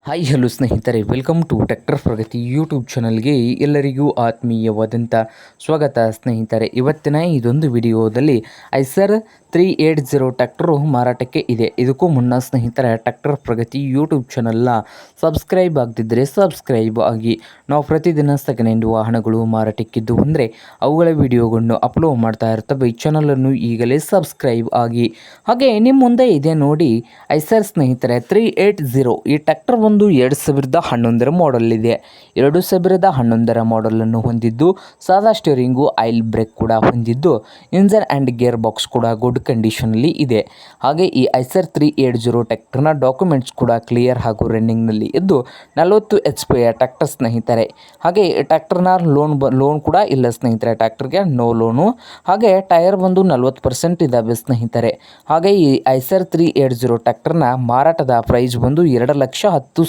Hi hello ಸ್ನೇಹಿತರೆ, welcome to tractor Pragati YouTube ಚಾನಲ್ಗೆ ಎಲ್ಲರಿಗೂ ಆತ್ಮೀಯವಾದಂಥ ಸ್ವಾಗತ. ಸ್ನೇಹಿತರೆ, ಇವತ್ತಿನ ಇದೊಂದು ವಿಡಿಯೋದಲ್ಲಿ ಐಸರ್ 380 ಟ್ರ್ಯಾಕ್ಟರು ಮಾರಾಟಕ್ಕೆ ಇದೆ. ಇದಕ್ಕೂ ಮುನ್ನ ಸ್ನೇಹಿತರೆ, ಟ್ರ್ಯಾಕ್ಟರ್ ಪ್ರಗತಿ ಯೂಟ್ಯೂಬ್ ಚಾನಲ್ನ ಸಬ್ಸ್ಕ್ರೈಬ್ ಆಗದಿದ್ದರೆ ಸಬ್ಸ್ಕ್ರೈಬ್ ಆಗಿ. ನಾವು ಪ್ರತಿದಿನ ಸೆಕೆಂಡ್ ಹ್ಯಾಂಡ್ ವಾಹನಗಳು ಮಾರಾಟಕ್ಕಿದ್ದು ಅಂದರೆ ಅವುಗಳ ವಿಡಿಯೋಗಳನ್ನು ಅಪ್ಲೋಡ್ ಮಾಡ್ತಾ ಇರ್ತವೆ. ಈ ಚಾನಲನ್ನು ಈಗಲೇ ಸಬ್ಸ್ಕ್ರೈಬ್ ಆಗಿ. ಹಾಗೆ ನಿಮ್ಮ ಮುಂದೆ ಇದೆ ನೋಡಿ ಐಸರ್ ಸ್ನೇಹಿತರೆ 380. ಈ ಟ್ರ್ಯಾಕ್ಟರ್ ಒಂದು 2011 ಮಾಡೆಲ್ ಇದೆ. 2011 ಮಾಡೆಲನ್ನು ಹೊಂದಿದ್ದು ಸಾದಾ ಸ್ಟೀರಿಂಗು, ಆಯಿಲ್ ಬ್ರೇಕ್ ಕೂಡ ಹೊಂದಿದ್ದು ಇಂಜನ್ ಆ್ಯಂಡ್ ಗೇರ್ ಬಾಕ್ಸ್ ಕೂಡ ಗುಡ್ ಕಂಡೀಷನಲ್ಲಿ ಇದೆ. ಹಾಗೆ ಈ ಐಸರ್ 380 ಟ್ರ್ಯಾಕ್ಟರ್ನ ಡಾಕ್ಯುಮೆಂಟ್ಸ್ ಕೂಡ ಕ್ಲಿಯರ್ ಹಾಗೂ ರನ್ನಿಂಗ್ನಲ್ಲಿ ಇದ್ದು 40 HP ಟ್ರ್ಯಾಕ್ಟರ್ ಸ್ನೇಹಿತರೆ. ಹಾಗೆ ಈ ಟ್ರ್ಯಾಕ್ಟರ್ನ ಲೋನ್ ಕೂಡ ಇಲ್ಲ ಸ್ನೇಹಿತರೆ. ಟ್ರ್ಯಾಕ್ಟರ್ಗೆ ನೋ ಲೋನು. ಹಾಗೆ ಟೈರ್ ಬಂದು 40% ಇದ್ದಾವೆ ಸ್ನೇಹಿತರೆ. ಹಾಗೆ ಈ ಐಸರ್ 380 ಟ್ರ್ಯಾಕ್ಟರ್ನ ಮಾರಾಟದ ಪ್ರೈಸ್ ಬಂದು 2,10,000.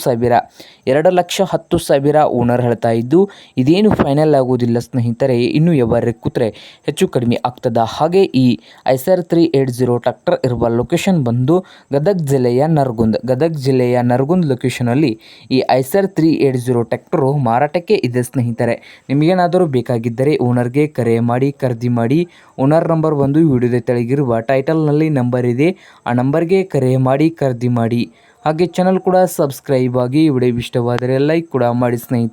2,10,000 ಓನರ್ ಹೇಳ್ತಾ ಇದ್ದು, ಇದೇನು ಫೈನಲ್ ಆಗೋದಿಲ್ಲ ಸ್ನೇಹಿತರೆ. ಇನ್ನೂ ವ್ಯವಹಾರ ಕೂತ್ರೆ ಹೆಚ್ಚು ಕಡಿಮೆ ಆಗ್ತದ. ಹಾಗೆ ಈ ಐಸರ್ 380 ಟ್ರ್ಯಾಕ್ಟರ್ ಇರುವ ಲೊಕೇಶನ್ ಬಂದು ಗದಗ ಜಿಲ್ಲೆಯ ನರಗುಂದ ಲೊಕೇಶನಲ್ಲಿ ಈ ಐಸರ್ 380 ಟ್ರ್ಯಾಕ್ಟರು ಮಾರಾಟಕ್ಕೆ ಇದೆ ಸ್ನೇಹಿತರೆ. ನಿಮಗೇನಾದರೂ ಬೇಕಾಗಿದ್ದರೆ ಓನರ್ಗೆ ಕರೆ ಮಾಡಿ ಖರೀದಿ ಮಾಡಿ. ಓನರ್ ನಂಬರ್ ಬಂದು ವಿಡಿಯೋದ ತೆಳಗಿರುವ ಟೈಟಲ್ನಲ್ಲಿ ನಂಬರ್ ಇದೆ. ಆ ನಂಬರ್ಗೆ ಕರೆ ಮಾಡಿ ಖರೀದಿ ಮಾಡಿ. ಹಾಗೆ ಚಾನಲ್ ಕೂಡ ಸಬ್ಸ್ಕ್ರೈಬ್ ಆಗಿ. ವಿಡಿಯೋ ಇಷ್ಟವಾದರೆ ಲೈಕ್ ಕೂಡ ಮಾಡಿ ಸ್ನೇಹಿತರೆ.